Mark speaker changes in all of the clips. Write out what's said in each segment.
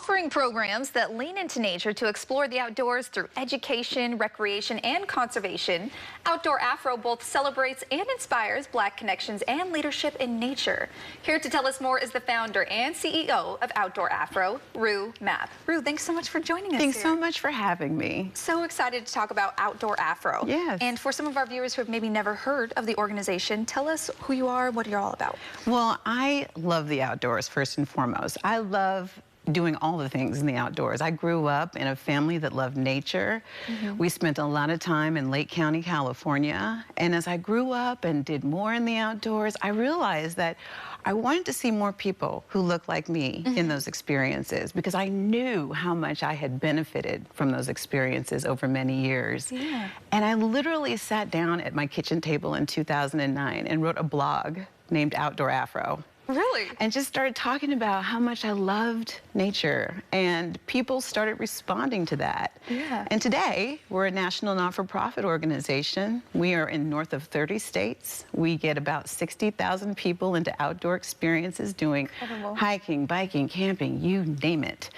Speaker 1: offering programs that lean into nature to explore the outdoors through education, recreation, and conservation. Outdoor Afro both celebrates and inspires Black connections and leadership in nature. Here to tell us more is the founder and CEO of Outdoor Afro, Mapp. Thanks so much for joining us.
Speaker 2: Thanks so much for having me.
Speaker 1: So excited to talk about Outdoor Afro.
Speaker 2: Yes.
Speaker 1: And for some of our viewers who have maybe never heard of the organization, tell us who you are, what you're all about.
Speaker 2: Well, I love the outdoors first and foremost. I love doing all the things in the outdoors. I grew up in a family that loved nature. We spent a lot of time in Lake County, California. And as I grew up and did more in the outdoors, I realized that I wanted to see more people who looked like me in those experiences, because I knew how much I had benefited from those experiences over many years. And I literally sat down at my kitchen table in 2009 and wrote a blog named Outdoor Afro.
Speaker 1: Really?
Speaker 2: And just started talking about how much I loved nature, and people started responding to that. And today, we're a national not-for-profit organization. We are in north of 30 states. We get about 60,000 people into outdoor experiences doing hiking, biking, camping, you name it.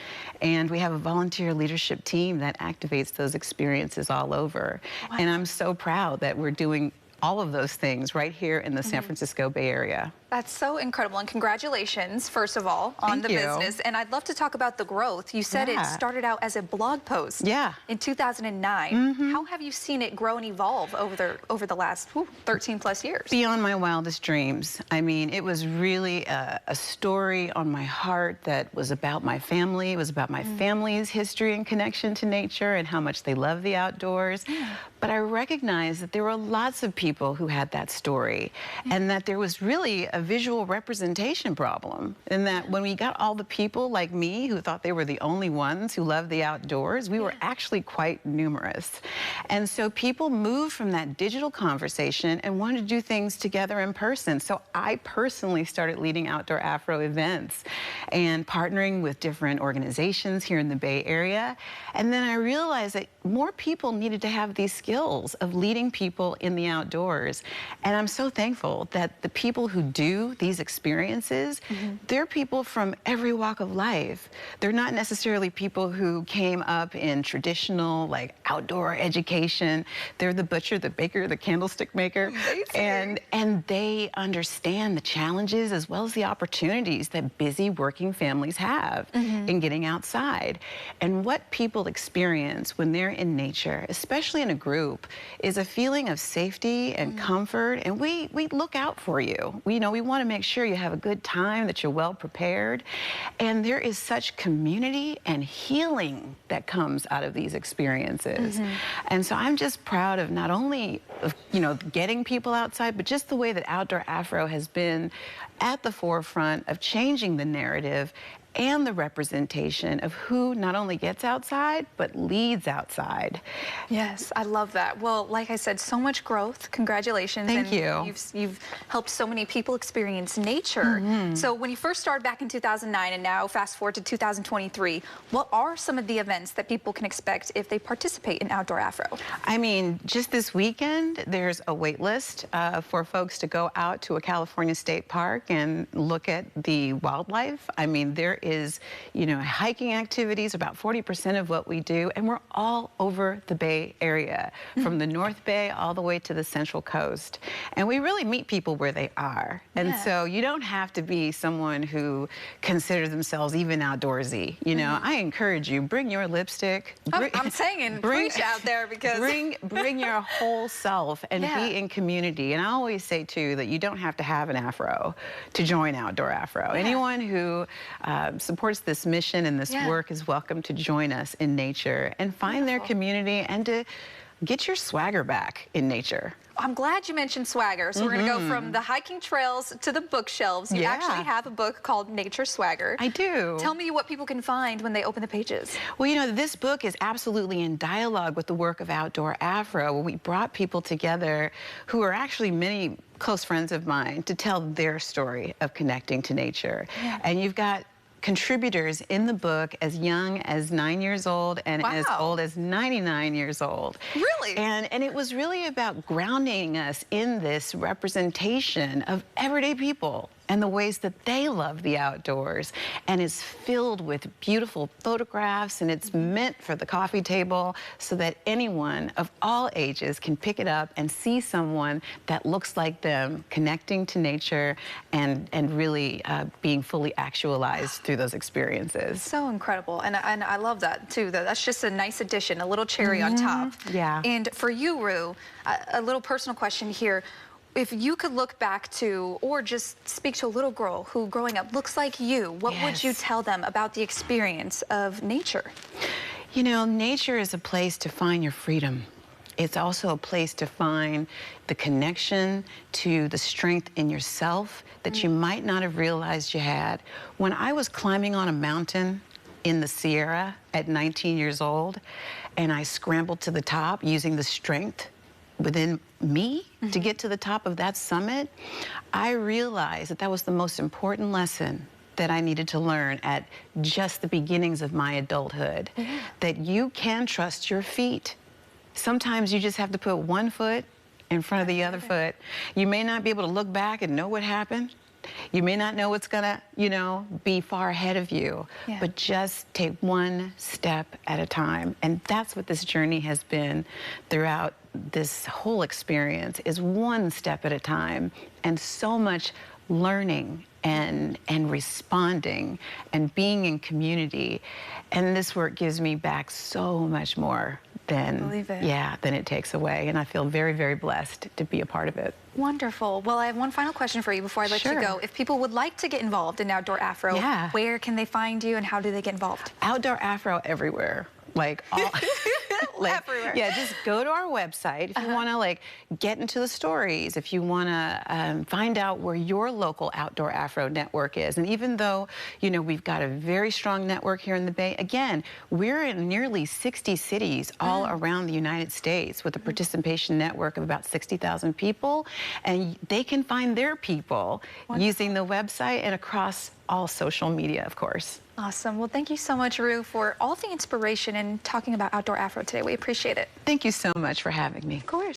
Speaker 2: And we have a volunteer leadership team that activates those experiences all over. And I'm so proud that we're doing all of those things right here in the San Francisco Bay Area.
Speaker 1: That's so incredible, and congratulations, first of all, on the business. And I'd love to talk about the growth. You said it started out as a blog post in 2009. How have you seen it grow and evolve over the last 13 plus years?
Speaker 2: Beyond my wildest dreams. I mean, it was really a story on my heart that was about my family. It was about my family's history and connection to nature and how much they love the outdoors. But I recognized that there were lots of people who had that story, and that there was really a visual representation problem, and that when we got all the people like me who thought they were the only ones who loved the outdoors, we were actually quite numerous. And so people moved from that digital conversation and wanted to do things together in person. So I personally started leading Outdoor Afro events and partnering with different organizations here in the Bay Area. And then I realized that more people needed to have these skills of leading people in the outdoors. And I'm so thankful that the people who do these experiences, they're people from every walk of life. They're not necessarily people who came up in traditional, like, outdoor education. They're the butcher, the baker, the candlestick maker. And they understand the challenges as well as the opportunities that busy working families have in getting outside. And what people experience when they're in nature, especially in a group, is a feeling of safety and comfort. And we look out for you. We want to make sure you have a good time, that you're well prepared. And there is such community and healing that comes out of these experiences. And so I'm just proud of not only of, getting people outside, but just the way that Outdoor Afro has been at the forefront of changing the narrative and the representation of who not only gets outside, but leads outside.
Speaker 1: Yes, I love that. Well, like I said, so much growth. Congratulations.
Speaker 2: Thank you.
Speaker 1: You've helped so many people experience nature. So when you first started back in 2009 and now fast forward to 2023, what are some of the events that people can expect if they participate in Outdoor Afro?
Speaker 2: I mean, just this weekend, there's a wait list for folks to go out to a California state park and look at the wildlife. I mean, there is, hiking activities, about 40% of what we do, and we're all over the Bay Area, from the North Bay all the way to the Central Coast. And we really meet people where they are. And so you don't have to be someone who considers themselves even outdoorsy. I encourage you, bring your lipstick.
Speaker 1: I'm saying, preach out there, because
Speaker 2: bring your whole self and be in community. And I always say, too, that you don't have to have an afro to join Outdoor Afro. Anyone who supports this mission and this work is welcome to join us in nature and find their community and to get your swagger back in nature.
Speaker 1: I'm glad you mentioned swagger. So we're going to go from the hiking trails to the bookshelves. You actually have a book called Nature Swagger.
Speaker 2: I do.
Speaker 1: Tell me what people can find when they open the pages.
Speaker 2: Well, this book is absolutely in dialogue with the work of Outdoor Afro, where we brought people together who are actually many close friends of mine to tell their story of connecting to nature. And you've got contributors in the book as young as 9 years old and as old as 99 years old.
Speaker 1: Really?
Speaker 2: And it was really about grounding us in this representation of everyday people and the ways that they love the outdoors, and is filled with beautiful photographs, and it's meant for the coffee table so that anyone of all ages can pick it up and see someone that looks like them, connecting to nature and really being fully actualized through those experiences.
Speaker 1: So incredible, and I love that too. That's just a nice addition, a little cherry on top.
Speaker 2: Yeah.
Speaker 1: And for you, Rue, a little personal question here. If you could look back to, or just speak to a little girl who growing up looks like you, what would you tell them about the experience of nature?
Speaker 2: You know, nature is a place to find your freedom. It's also a place to find the connection to the strength in yourself that you might not have realized you had. When I was climbing on a mountain in the Sierra at 19 years old, and I scrambled to the top using the strength within me to get to the top of that summit, I realized that that was the most important lesson that I needed to learn at just the beginnings of my adulthood, that you can trust your feet. Sometimes you just have to put one foot in front of the other foot. You may not be able to look back and know what happened. You may not know what's gonna, be far ahead of you, but just take one step at a time. And that's what this journey has been throughout this whole experience, is one step at a time, and so much learning and responding and being in community. And this work gives me back so much more than it takes away. And I feel very, very blessed to be a part of it.
Speaker 1: Wonderful. Well, I have one final question for you before I let you go. If people would like to get involved in Outdoor Afro, where can they find you and how do they get involved?
Speaker 2: Outdoor Afro everywhere. Like all
Speaker 1: everywhere.
Speaker 2: Yeah, just go to our website if you want to get into the stories, if you want to find out where your local Outdoor Afro network is. And even though we've got a very strong network here in the Bay, again, we're in nearly 60 cities all around the United States with a participation network of about 60,000 people, and they can find their people using the website and across all social media, of course.
Speaker 1: Awesome. Well, thank you so much, Rue, for all the inspiration and talking about Outdoor Afro today. We appreciate it.
Speaker 2: Thank you so much for having me.
Speaker 1: Of course.